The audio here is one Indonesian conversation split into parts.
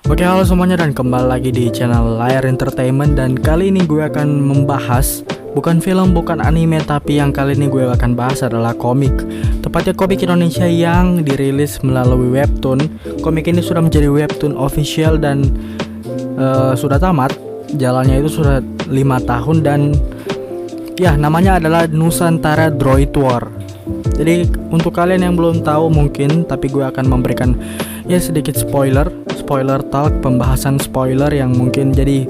Oke, halo semuanya dan kembali lagi di channel Layar Entertainment. Dan kali ini gue akan membahas bukan film, bukan anime, tapi yang kali ini gue akan bahas adalah komik. Tepatnya komik Indonesia yang dirilis melalui webtoon. Komik ini sudah menjadi webtoon official dan sudah tamat. Jalannya itu sudah 5 tahun dan ya, namanya adalah Nusantara Droid War. Jadi untuk kalian yang belum tahu mungkin, tapi gue akan memberikan ya sedikit spoiler talk, pembahasan spoiler yang mungkin jadi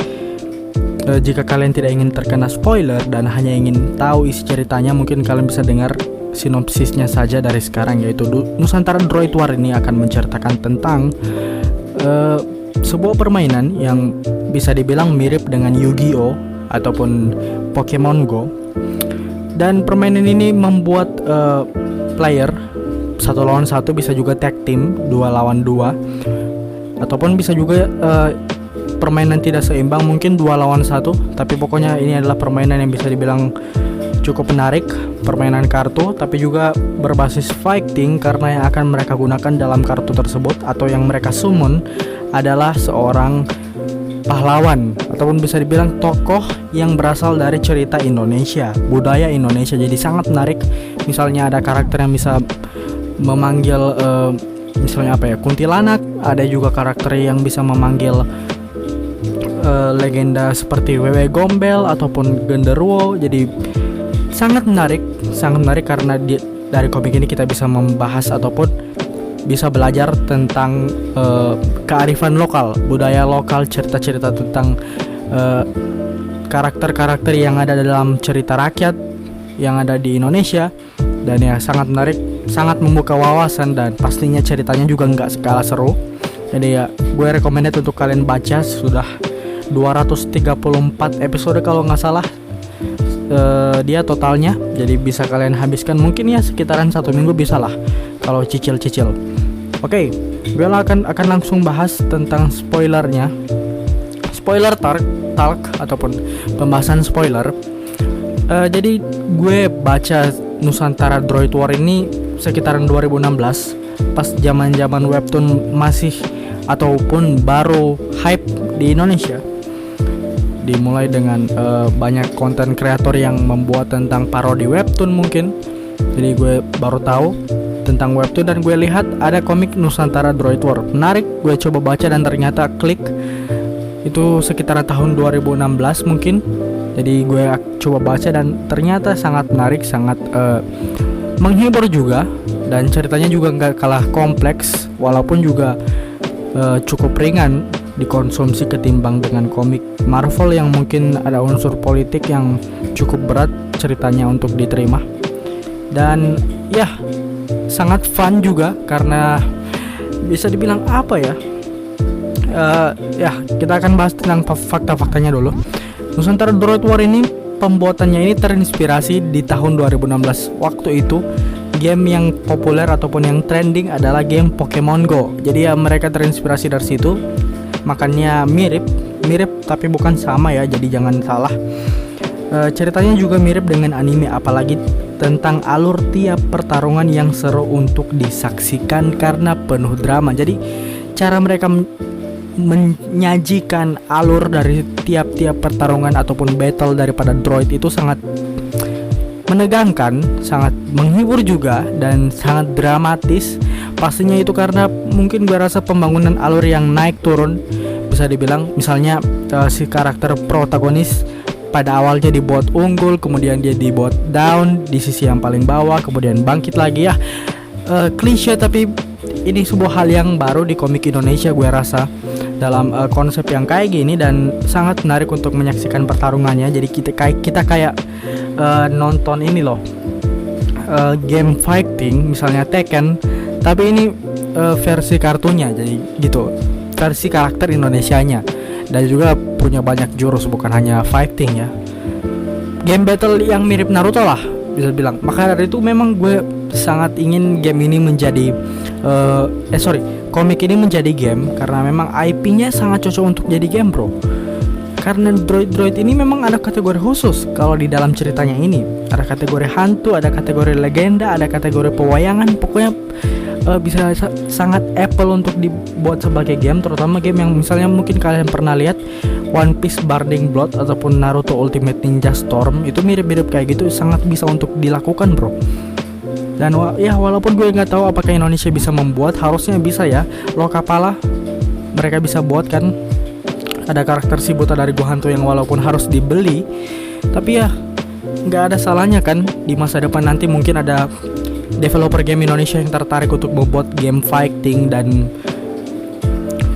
jika kalian tidak ingin terkena spoiler dan hanya ingin tahu isi ceritanya, mungkin kalian bisa dengar sinopsisnya saja dari sekarang, yaitu Nusantara Droid War ini akan menceritakan tentang sebuah permainan yang bisa dibilang mirip dengan Yu-Gi-Oh ataupun Pokemon Go. Dan permainan ini membuat player 1 lawan 1, bisa juga tag team 2 lawan 2, ataupun bisa juga permainan tidak seimbang, mungkin 2 lawan 1. Tapi pokoknya ini adalah permainan yang bisa dibilang cukup menarik, permainan kartu tapi juga berbasis fighting, karena yang akan mereka gunakan dalam kartu tersebut atau yang mereka summon adalah seorang pahlawan ataupun bisa dibilang tokoh yang berasal dari cerita Indonesia, budaya Indonesia. Jadi sangat menarik. Misalnya ada karakter yang bisa memanggil misalnya kuntilanak, ada juga karakter yang bisa memanggil legenda seperti Wewe Gombel ataupun Genderuwo. Jadi sangat menarik karena dari komik ini kita bisa membahas ataupun bisa belajar tentang kearifan lokal, budaya lokal, cerita-cerita tentang karakter-karakter yang ada dalam cerita rakyat yang ada di Indonesia. Dan ya sangat menarik, sangat membuka wawasan, dan pastinya ceritanya juga nggak kalah seru. Jadi ya gue recommended untuk kalian baca. Sudah 234 episode kalau nggak salah dia totalnya. Jadi bisa kalian habiskan mungkin ya sekitaran 1 minggu bisa lah kalau cicil-cicil. Oke, gue akan langsung bahas tentang spoilernya. Spoiler talk ataupun pembahasan spoiler. Jadi gue baca Nusantara Droid War ini sekitaran 2016, pas zaman webtoon masih ataupun baru hype di Indonesia. Dimulai dengan banyak konten kreator yang membuat tentang parodi webtoon mungkin. Jadi gue baru tahu tentang webtoon dan gue lihat ada komik Nusantara Droid War. Menarik, gue coba baca dan ternyata klik. Itu sekitar tahun 2016 mungkin. Jadi gue coba baca dan ternyata sangat menarik, sangat menghibur juga, dan ceritanya juga nggak kalah kompleks, walaupun juga cukup ringan dikonsumsi ketimbang dengan komik Marvel yang mungkin ada unsur politik yang cukup berat ceritanya untuk diterima. Dan ya sangat fun juga karena bisa dibilang ya kita akan bahas tentang fakta-faktanya dulu. Nusantara Droid War ini pembuatannya ini terinspirasi di tahun 2016. Waktu itu game yang populer ataupun yang trending adalah game Pokemon Go. Jadi ya mereka terinspirasi dari situ. Makanya mirip tapi bukan sama ya. Jadi jangan salah. Ceritanya juga mirip dengan anime, apalagi tentang alur tiap pertarungan yang seru untuk disaksikan karena penuh drama. Jadi cara mereka menyajikan alur dari tiap-tiap pertarungan ataupun battle daripada droid itu sangat menegangkan, sangat menghibur juga, dan sangat dramatis. Pastinya itu karena mungkin gue rasa pembangunan alur yang naik turun, bisa dibilang. Misalnya si karakter protagonis pada awalnya dibuat unggul, kemudian dia dibuat down di sisi yang paling bawah, kemudian bangkit lagi ya. Klise, tapi ini sebuah hal yang baru di komik Indonesia gue rasa dalam konsep yang kayak gini, dan sangat menarik untuk menyaksikan pertarungannya. Jadi kita kayak nonton ini loh, game fighting misalnya Tekken, tapi ini versi kartunya, jadi gitu, versi karakter Indonesianya, dan juga punya banyak jurus, bukan hanya fighting ya. Game battle yang mirip Naruto lah bisa bilang. Maka dari itu memang gue sangat ingin game ini menjadi komik ini menjadi game, karena memang IP-nya sangat cocok untuk jadi game, bro. karena droid-droid ini memang ada kategori khusus. Kalau di dalam ceritanya ini ada kategori hantu, ada kategori legenda, ada kategori pewayangan. Pokoknya bisa sangat Apple untuk dibuat sebagai game, terutama game yang misalnya mungkin kalian pernah lihat One Piece Burning Blood ataupun Naruto Ultimate Ninja Storm. Itu mirip-mirip kayak gitu, sangat bisa untuk dilakukan bro. Dan ya walaupun gue nggak tahu apakah Indonesia bisa membuat, harusnya bisa ya. Lokapala mereka bisa buat kan. Ada karakter Shibuya dari Gohanto yang walaupun harus dibeli, tapi ya nggak ada salahnya kan. Di masa depan nanti mungkin ada developer game Indonesia yang tertarik untuk membuat game fighting dan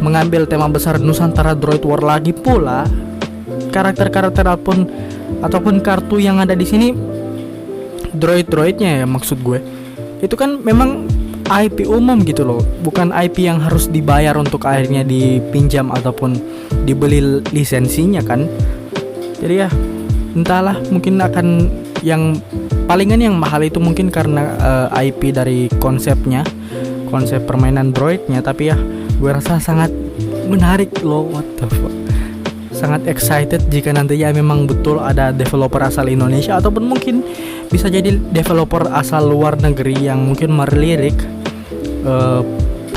mengambil tema besar Nusantara Droid War lagi pula. Karakter-karakter ataupun kartu yang ada di sini, droid-droidnya ya maksud gue, itu kan memang IP umum gitu loh, bukan IP yang harus dibayar untuk akhirnya dipinjam ataupun dibeli lisensinya kan. Jadi ya entahlah, mungkin akan yang palingan yang mahal itu mungkin karena IP dari konsepnya, konsep permainan droidnya. Tapi ya gue rasa sangat menarik loh, what the fuck. Sangat excited jika nantinya memang betul ada developer asal Indonesia ataupun mungkin bisa jadi developer asal luar negeri yang mungkin melirik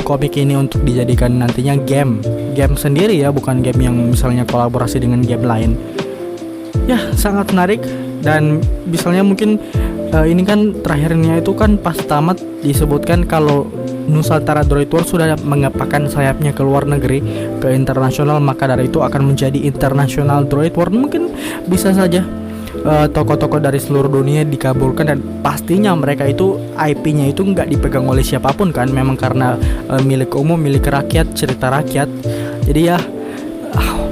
komik ini untuk dijadikan nantinya game sendiri ya, bukan game yang misalnya kolaborasi dengan game lain. Ya sangat menarik. Dan misalnya mungkin ini kan terakhirnya itu kan pas tamat disebutkan kalau Nusantara Droid War sudah mengepakkan sayapnya ke luar negeri, ke internasional, maka dari itu akan menjadi International Droid War. Mungkin bisa saja tokoh-tokoh dari seluruh dunia dikabulkan, dan pastinya mereka itu IP-nya itu nggak dipegang oleh siapapun kan, memang karena milik umum, milik rakyat, cerita rakyat. Jadi ya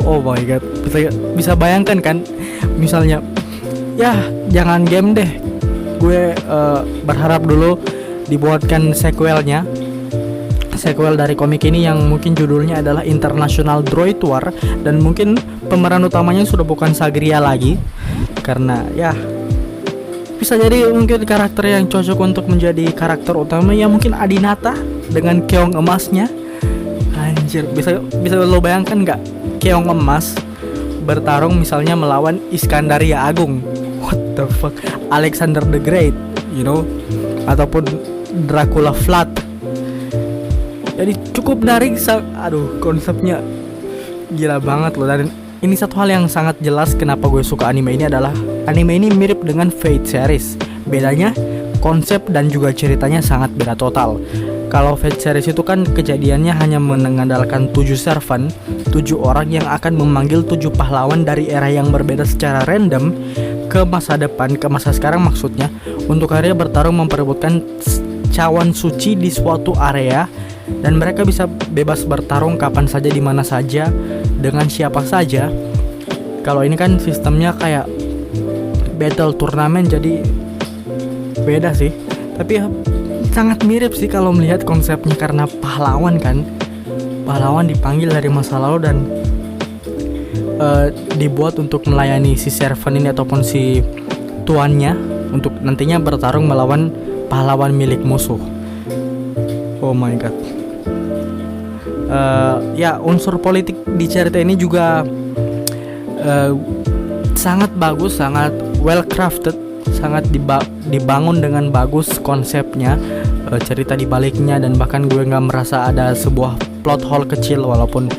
oh my god, bisa bayangkan kan, misalnya ya jangan game deh, gue berharap dulu dibuatkan sequel dari komik ini yang mungkin judulnya adalah International Droid War, dan mungkin pemeran utamanya sudah bukan Sagria lagi, karena ya bisa jadi mungkin karakter yang cocok untuk menjadi karakter utama ya mungkin Adinata dengan keong emasnya. Anjir, bisa lo bayangkan nggak keong emas bertarung misalnya melawan Iskandaria Agung, what the fuck, Alexander the Great, you know, ataupun Dracula Flat. Jadi cukup menarik, aduh konsepnya gila banget loh. Dan ini satu hal yang sangat jelas kenapa gue suka anime ini adalah anime ini mirip dengan Fate series. Bedanya konsep dan juga ceritanya sangat beda total. Kalau Fate series itu kan kejadiannya hanya mengandalkan 7 servant, 7 orang yang akan memanggil 7 pahlawan dari era yang berbeda secara random ke masa depan, ke masa sekarang maksudnya, untuk akhirnya bertarung memperebutkan cawan suci di suatu area, dan mereka bisa bebas bertarung kapan saja, di mana saja, dengan siapa saja. Kalau ini kan sistemnya kayak battle turnamen, jadi beda sih. Tapi ya sangat mirip sih kalau melihat konsepnya, karena pahlawan kan, pahlawan dipanggil dari masa lalu dan dibuat untuk melayani si servant ini ataupun si tuannya untuk nantinya bertarung melawan pahlawan milik musuh. Oh my god. Ya unsur politik di cerita ini juga sangat bagus, sangat well crafted, sangat dibangun dengan bagus konsepnya, cerita di baliknya, dan bahkan gue nggak merasa ada sebuah plot hole kecil, walaupun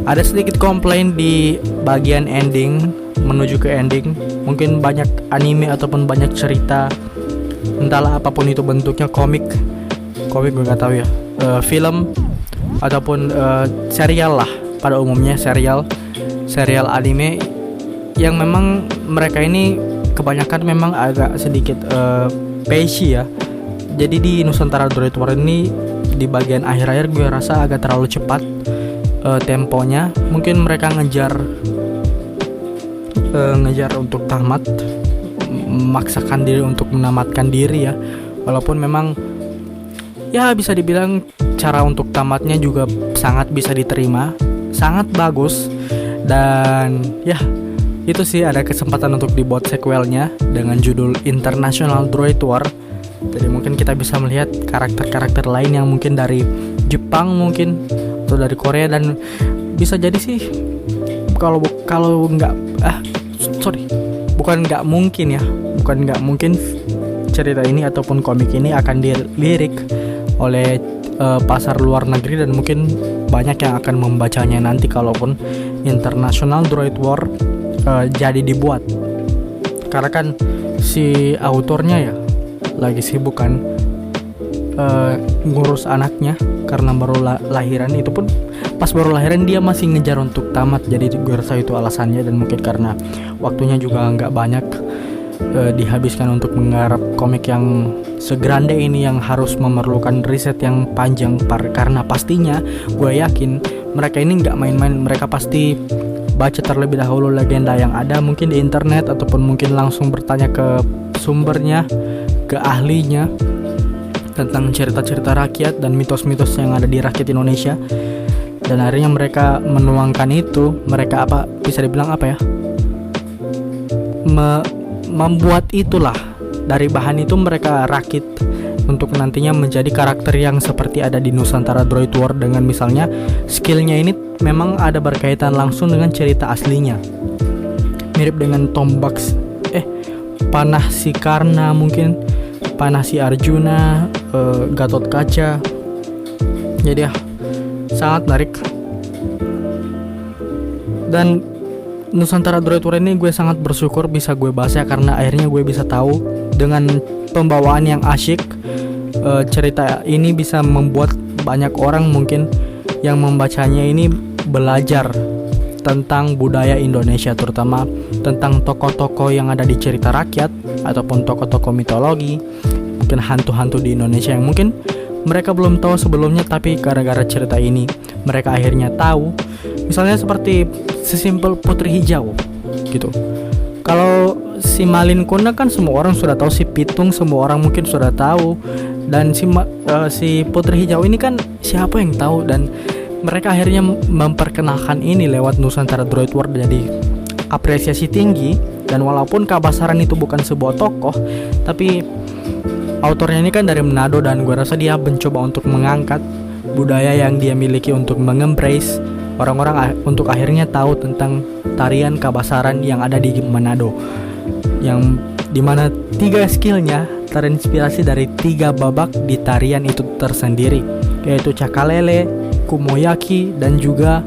ada sedikit komplain di bagian ending menuju ke ending. Mungkin banyak anime ataupun banyak cerita, entahlah apapun itu bentuknya, komik gue nggak tahu ya, film ataupun serial lah, pada umumnya serial anime yang memang mereka ini kebanyakan memang agak sedikit patchy ya. Jadi di Nusantara Droid War ini di bagian akhir-akhir gue rasa agak terlalu cepat temponya. Mungkin mereka ngejar untuk tamat, memaksakan diri untuk menamatkan diri ya. Walaupun memang ya bisa dibilang cara untuk tamatnya juga sangat bisa diterima, sangat bagus. Dan ya itu sih, ada kesempatan untuk dibuat sequelnya dengan judul International Droid War. Jadi mungkin kita bisa melihat karakter-karakter lain yang mungkin dari Jepang mungkin, atau dari Korea, dan bisa jadi sih kalau nggak sorry, bukan nggak mungkin ya, bukan nggak mungkin cerita ini ataupun komik ini akan dilirik oleh pasar luar negeri, dan mungkin banyak yang akan membacanya nanti kalaupun International Droid War jadi dibuat. Karena kan si autornya ya lagi sibuk kan ngurus anaknya karena baru lahiran. Itu pun pas baru lahiran dia masih ngejar untuk tamat. Jadi gue rasa itu alasannya, dan mungkin karena waktunya juga nggak banyak dihabiskan untuk menggarap komik yang segrande ini yang harus memerlukan riset yang panjang. Karena pastinya gue yakin mereka ini nggak main-main. Mereka pasti baca terlebih dahulu legenda yang ada mungkin di internet, ataupun mungkin langsung bertanya ke sumbernya, ke ahlinya tentang cerita-cerita rakyat dan mitos-mitos yang ada di rakyat Indonesia. Dan akhirnya mereka menuangkan itu, mereka bisa dibilang membuat itulah, dari bahan itu mereka rakit untuk nantinya menjadi karakter yang seperti ada di Nusantara Droid War. Dengan misalnya skillnya ini memang ada berkaitan langsung dengan cerita aslinya, mirip dengan tombak panah si Karna, mungkin panah si Arjuna, Gatot Kaca. Jadi sangat menarik. Dan Nusantara Droid War ini gue sangat bersyukur bisa gue bahas ya, karena akhirnya gue bisa tahu dengan pembawaan yang asyik. Cerita ini bisa membuat banyak orang mungkin yang membacanya ini belajar tentang budaya Indonesia, terutama tentang tokoh-tokoh yang ada di cerita rakyat ataupun tokoh-tokoh mitologi, mungkin hantu-hantu di Indonesia yang mungkin mereka belum tahu sebelumnya, tapi gara-gara cerita ini mereka akhirnya tahu. Misalnya seperti sesimpel Putri Hijau gitu. Kalau si Malin Kundang kan semua orang sudah tahu, si Pitung semua orang mungkin sudah tahu, dan si Putri Hijau ini kan siapa yang tahu. Dan mereka akhirnya memperkenalkan ini lewat Nusantara Droid War, jadi apresiasi tinggi. Dan walaupun Kabasaran itu bukan sebuah tokoh, tapi autornya ini kan dari Manado, dan gue rasa dia mencoba untuk mengangkat budaya yang dia miliki untuk mengembrace orang-orang untuk akhirnya tahu tentang tarian Kabasaran yang ada di Manado, yang dimana 3 skillnya terinspirasi dari 3 babak di tarian itu tersendiri, yaitu Cakalele, Kumoyaki, dan juga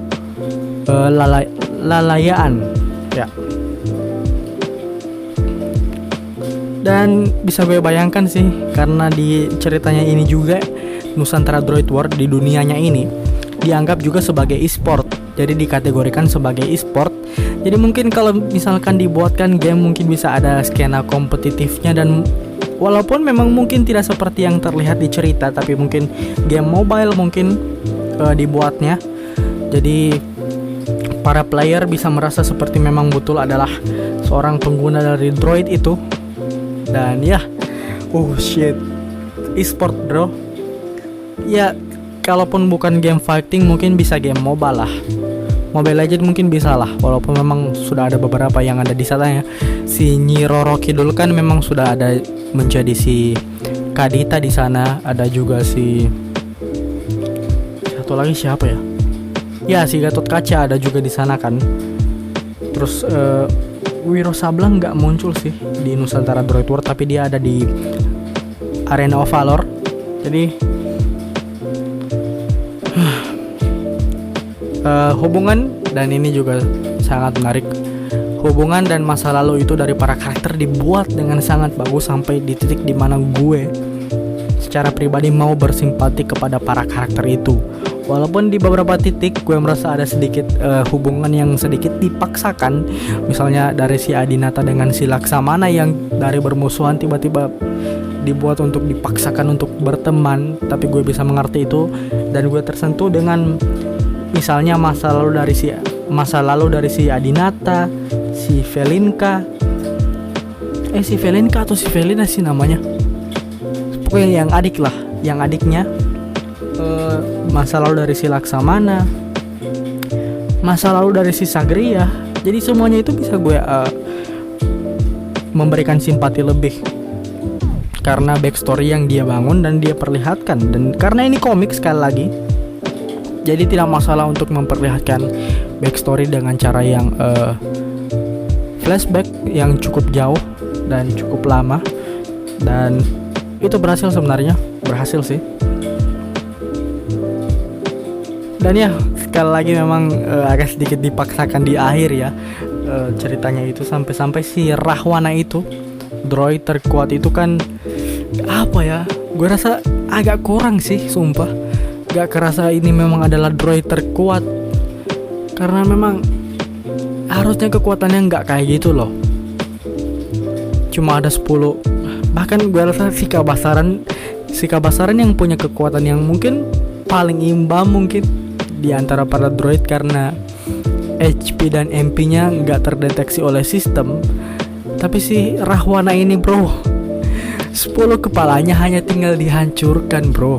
Lalayaan ya. Dan bisa gue bayangkan sih, karena di ceritanya ini juga Nusantara Droid War di dunianya ini dianggap juga sebagai e-sport, jadi dikategorikan sebagai e-sport. Jadi mungkin kalau misalkan dibuatkan game mungkin bisa ada skena kompetitifnya, dan walaupun memang mungkin tidak seperti yang terlihat di cerita, tapi mungkin game mobile mungkin dibuatnya, jadi para player bisa merasa seperti memang betul adalah seorang pengguna dari droid itu. Dan ya, shit, e-sport bro. Ya, kalaupun bukan game fighting mungkin bisa game mobile lah. Mobile Legends mungkin bisa lah, walaupun memang sudah ada beberapa yang ada di sana ya. Si Nyi Roro Kidul kan memang sudah ada menjadi si Kadita di sana. Ada juga si satu lagi siapa ya? Ya, si Gatot Kaca ada juga di sana kan. Terus Wiro Sableng nggak muncul sih di Nusantara Droid War, tapi dia ada di Arena of Valor. Jadi hubungan, dan ini juga sangat menarik, hubungan dan masa lalu itu dari para karakter dibuat dengan sangat bagus sampai di titik dimana gue secara pribadi mau bersimpati kepada para karakter itu. Walaupun di beberapa titik gue merasa ada sedikit hubungan yang sedikit dipaksakan. Misalnya dari si Adinata dengan si Laksamana yang dari bermusuhan tiba-tiba dibuat untuk dipaksakan untuk berteman. Tapi gue bisa mengerti itu, dan gue tersentuh dengan misalnya masa lalu dari si Adinata, si Velinka. Si Velinka atau si Velina sih namanya. Pokoknya yang adik lah, yang adiknya. Masa lalu dari si Laksamana, masa lalu dari si Sagria. Jadi semuanya itu bisa gue memberikan simpati lebih karena backstory yang dia bangun dan dia perlihatkan. Dan karena ini komik sekali lagi, jadi tidak masalah untuk memperlihatkan backstory dengan cara yang flashback yang cukup jauh dan cukup lama, dan itu berhasil sih. Dan ya sekali lagi memang agak sedikit dipaksakan di akhir ya ceritanya itu, sampai si Rahwana itu, droid terkuat itu kan apa ya, gue rasa agak kurang sih sumpah. Gak kerasa ini memang adalah droid terkuat, karena memang harusnya kekuatannya nggak kayak gitu loh. Cuma ada 10. Bahkan gue rasa si Kabasaran yang punya kekuatan yang mungkin paling imbang mungkin di antara para droid, karena HP dan MP-nya nggak terdeteksi oleh sistem. Tapi si Rahwana ini bro, 10 kepalanya hanya tinggal dihancurkan bro.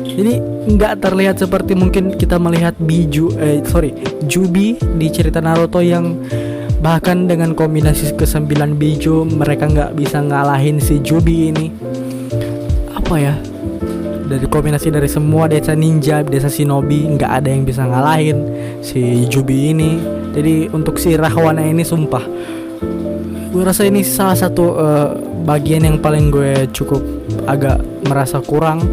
Jadi nggak terlihat seperti mungkin kita melihat Jubi di cerita Naruto, yang bahkan dengan kombinasi ke-9 biju mereka nggak bisa ngalahin si Jubi ini. Apa ya, dari kombinasi dari semua desa ninja, desa shinobi, nggak ada yang bisa ngalahin si Jubi ini. Jadi untuk si Rahwana ini sumpah, gue rasa ini salah satu bagian yang paling gue cukup agak merasa kurang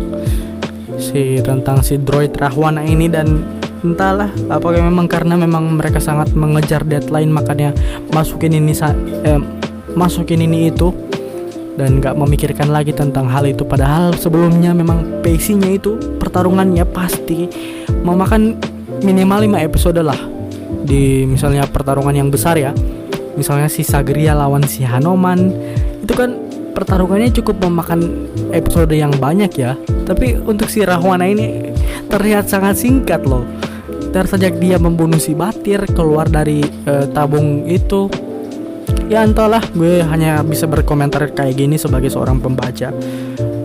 tentang si droid Rahwana ini. Dan entahlah apakah memang karena memang mereka sangat mengejar deadline, makanya masukin ini itu dan gak memikirkan lagi tentang hal itu. Padahal sebelumnya memang pacingnya itu, pertarungannya pasti memakan minimal 5 episode lah. Di misalnya pertarungan yang besar ya, misalnya si Sagria lawan si Hanoman, itu kan pertarungannya cukup memakan episode yang banyak ya. Tapi untuk si Rahwana ini terlihat sangat singkat loh. Sejak dia membunuh si Batir, keluar dari tabung itu, ya entahlah, gue hanya bisa berkomentar kayak gini sebagai seorang pembaca,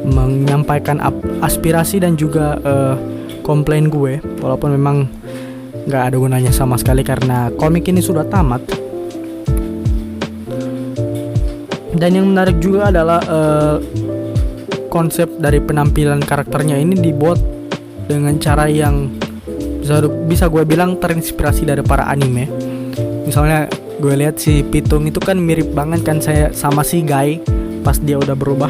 menyampaikan aspirasi dan juga komplain gue, walaupun memang gak ada gunanya sama sekali karena komik ini sudah tamat. Dan yang menarik juga adalah konsep dari penampilan karakternya ini dibuat dengan cara yang bisa gue bilang terinspirasi dari para anime. Misalnya gue lihat si Pitung itu kan mirip banget kan saya sama si Guy pas dia udah berubah.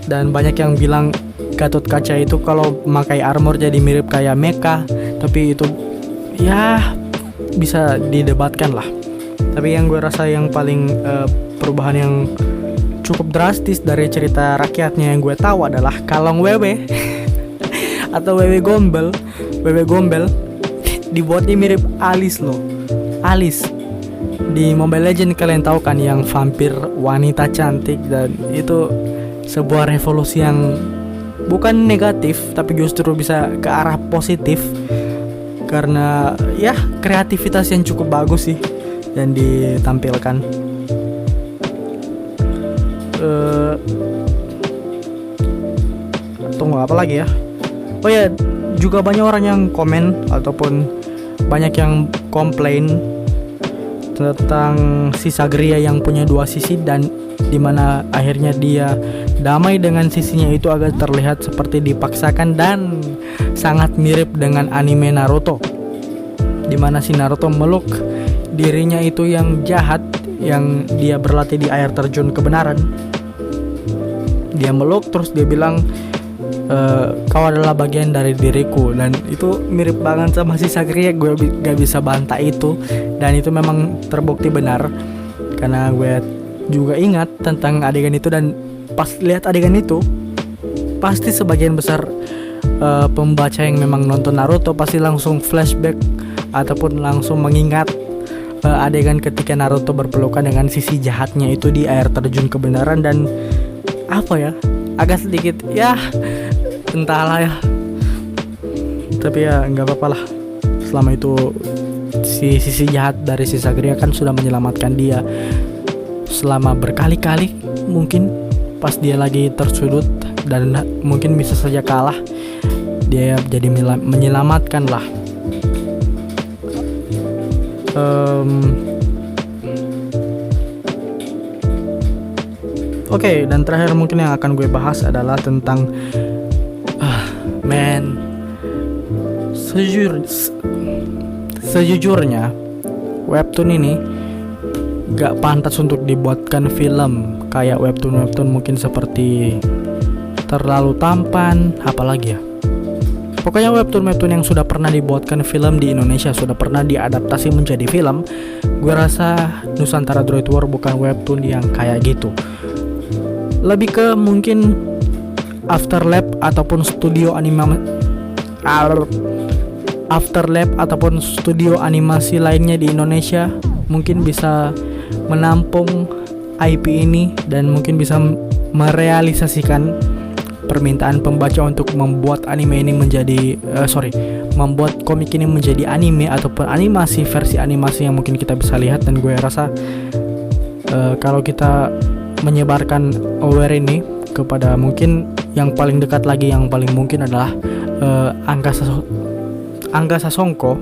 Dan banyak yang bilang Gatot Kaca itu kalau memakai armor jadi mirip kayak mecha, tapi itu ya bisa didebatkan lah. Tapi yang gue rasa yang paling perubahan yang cukup drastis dari cerita rakyatnya yang gue tahu adalah Kalong Wewe atau Wewe Gombel dibuatnya mirip Alice loh. Alice di Mobile Legends kalian tahu kan, yang vampir wanita cantik, dan itu sebuah revolusi yang bukan negatif tapi justru bisa ke arah positif karena ya kreativitas yang cukup bagus sih yang ditampilkan. Tunggu apa lagi ya? Oh ya, juga banyak orang yang komen ataupun banyak yang komplain tentang si Sagria yang punya 2 sisi, dan dimana akhirnya dia damai dengan sisinya itu agak terlihat seperti dipaksakan dan sangat mirip dengan anime Naruto, dimana si Naruto meluk dirinya itu yang jahat, yang dia berlatih di air terjun kebenaran. Dia meluk terus dia bilang kau adalah bagian dari diriku, dan itu mirip banget sama si Sagria. Gue gak bisa bantah itu, dan itu memang terbukti benar karena gue juga ingat tentang adegan itu. Dan pas lihat adegan itu, pasti sebagian besar pembaca yang memang nonton Naruto pasti langsung flashback ataupun langsung mengingat adegan ketika Naruto berpelukan dengan sisi jahatnya itu di air terjun kebenaran. Dan apa ya, agak sedikit ya entahlah ya, tapi ya nggak apa-apa lah. Selama itu si sisi jahat dari si Sagria kan sudah menyelamatkan dia selama berkali-kali, mungkin pas dia lagi tersudut dan mungkin bisa saja kalah, dia jadi menyelamatkan lah. Oke, dan terakhir mungkin yang akan gue bahas adalah tentang sejujurnya webtoon ini gak pantas untuk dibuatkan film. Kayak webtoon mungkin seperti terlalu tampan, apalagi ya. Pokoknya webtoon yang sudah pernah dibuatkan film di Indonesia, sudah pernah diadaptasi menjadi film, gue rasa Nusantara Droid War bukan webtoon yang kayak gitu. Lebih ke mungkin Afterlab ataupun studio animasi lainnya di Indonesia mungkin bisa menampung IP ini dan mungkin bisa merealisasikan permintaan pembaca untuk membuat membuat komik ini menjadi anime ataupun versi animasi yang mungkin kita bisa lihat. Dan gue rasa kalau kita menyebarkan aware ini kepada mungkin yang paling dekat lagi, yang paling mungkin adalah Angga Sasongko,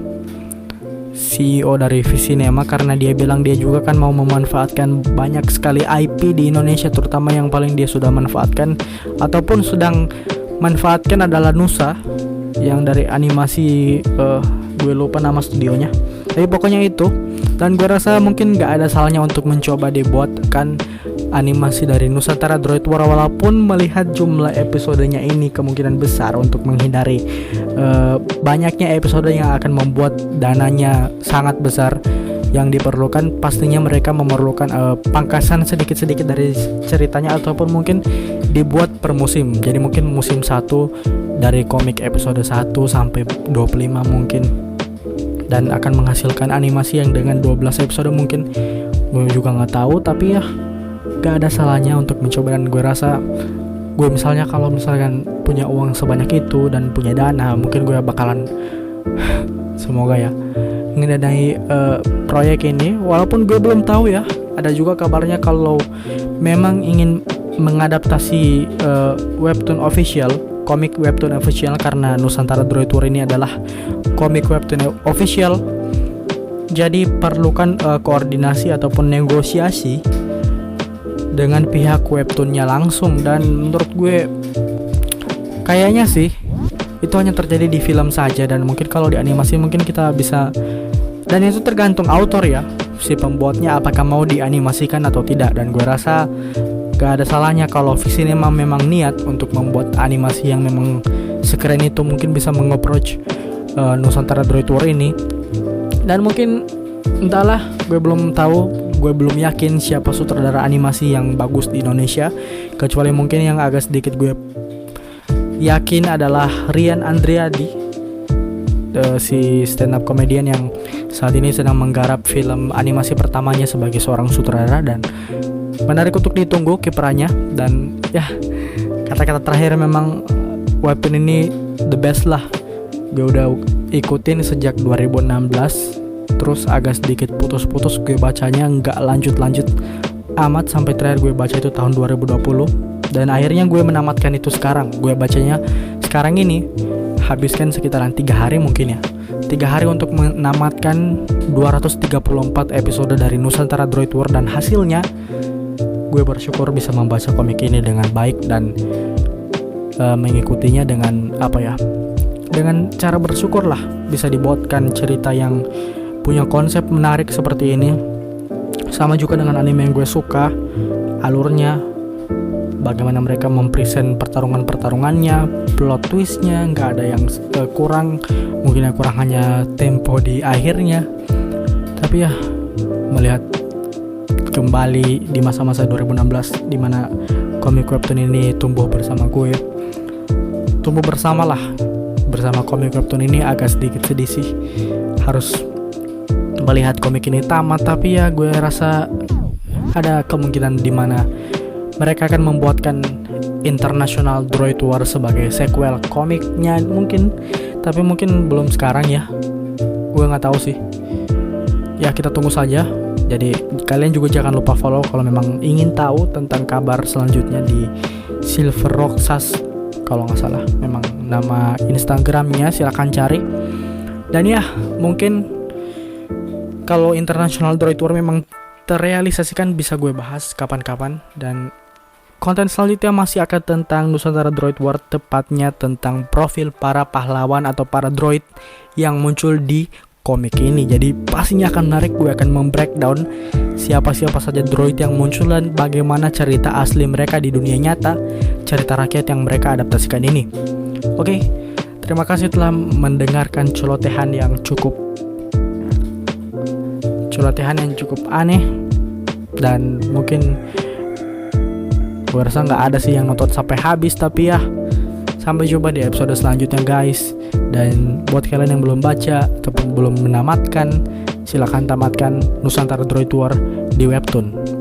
CEO dari Visinema, karena dia bilang dia juga kan mau memanfaatkan banyak sekali IP di Indonesia, terutama yang paling dia sudah manfaatkan ataupun sedang manfaatkan adalah Nusa yang dari animasi gue lupa nama studionya, tapi pokoknya itu. Dan gue rasa mungkin gak ada salahnya untuk mencoba dibuatkan animasi dari Nusantara Droid War, walaupun melihat jumlah episodenya ini kemungkinan besar untuk menghindari banyaknya episode yang akan membuat dananya sangat besar yang diperlukan. Pastinya mereka memerlukan pangkasan sedikit-sedikit dari ceritanya ataupun mungkin dibuat per musim. Jadi mungkin musim 1 dari komik episode 1 sampai 25 mungkin, dan akan menghasilkan animasi yang dengan 12 episode mungkin. Gue juga gak tahu, tapi ya gak ada salahnya untuk mencoba. Dan gue rasa gue misalnya kalau misalkan punya uang sebanyak itu dan punya dana, mungkin gue bakalan semoga ya ngedanai proyek ini. Walaupun gue belum tahu ya, ada juga kabarnya kalau memang ingin mengadaptasi komik webtoon official, karena Nusantara Droid War ini adalah komik webtoon official, jadi perlukan koordinasi ataupun negosiasi dengan pihak webtoonnya langsung. Dan menurut gue kayaknya sih itu hanya terjadi di film saja, dan mungkin kalau di animasi mungkin kita bisa, dan itu tergantung autor ya, si pembuatnya apakah mau dianimasikan atau tidak. Dan gue rasa gak ada salahnya kalau Visinema memang niat untuk membuat animasi yang memang sekeren itu, mungkin bisa meng-approach Nusantara Droid War ini. Dan mungkin entahlah, gue belum tahu, gue belum yakin siapa sutradara animasi yang bagus di Indonesia, kecuali mungkin yang agak sedikit gue yakin adalah Rian Andriadi, si stand up comedian yang saat ini sedang menggarap film animasi pertamanya sebagai seorang sutradara, dan menarik untuk ditunggu kiprahnya. Dan ya, kata-kata terakhir, memang webtoon ini the best lah. Gue udah ikutin sejak 2016, terus agak sedikit putus-putus gue bacanya, nggak lanjut-lanjut amat sampai terakhir gue baca itu tahun 2020, dan akhirnya gue menamatkan itu sekarang. Gue bacanya sekarang ini, habiskan sekitaran 3 hari mungkin ya, 3 hari untuk menamatkan 234 episode dari Nusantara Droid War. Dan hasilnya gue bersyukur bisa membaca komik ini dengan baik dan mengikutinya dengan dengan cara bersyukur lah, bisa dibuatkan cerita yang punya konsep menarik seperti ini. Sama juga dengan anime yang gue suka, alurnya, bagaimana mereka mempresent pertarungannya, plot twistnya, nggak ada yang kurang. Mungkin yang kurang hanya tempo di akhirnya. Tapi ya, melihat kembali di masa-masa 2016 di mana komik webtoon ini tumbuh bersama gue, tumbuh bersama komik webtoon ini, agak sedikit sedih sih harus melihat komik ini tamat. Tapi ya gue rasa ada kemungkinan di mana mereka akan membuatkan International Droid War sebagai sequel komiknya mungkin, tapi mungkin belum sekarang ya, gue nggak tahu sih ya, kita tunggu saja. Jadi kalian juga jangan lupa follow kalau memang ingin tahu tentang kabar selanjutnya di Silver Roxas, kalau nggak salah memang nama Instagramnya, silahkan cari. Dan ya, mungkin kalau International Droid War memang terrealisasikan bisa gue bahas kapan-kapan. Dan konten selanjutnya masih akan tentang Nusantara Droid War, tepatnya tentang profil para pahlawan atau para droid yang muncul di komik ini. Jadi pastinya akan menarik. Gue akan membreakdown siapa-siapa saja droid yang muncul dan bagaimana cerita asli mereka di dunia nyata, cerita rakyat yang mereka adaptasikan ini. Oke, terima kasih telah mendengarkan celotehan yang cukup aneh, dan mungkin gue rasa nggak ada sih yang nonton sampai habis. Tapi ya, sampai jumpa di episode selanjutnya guys. Dan buat kalian yang belum baca ataupun belum menamatkan, silahkan tamatkan Nusantara Droid War di Webtoon.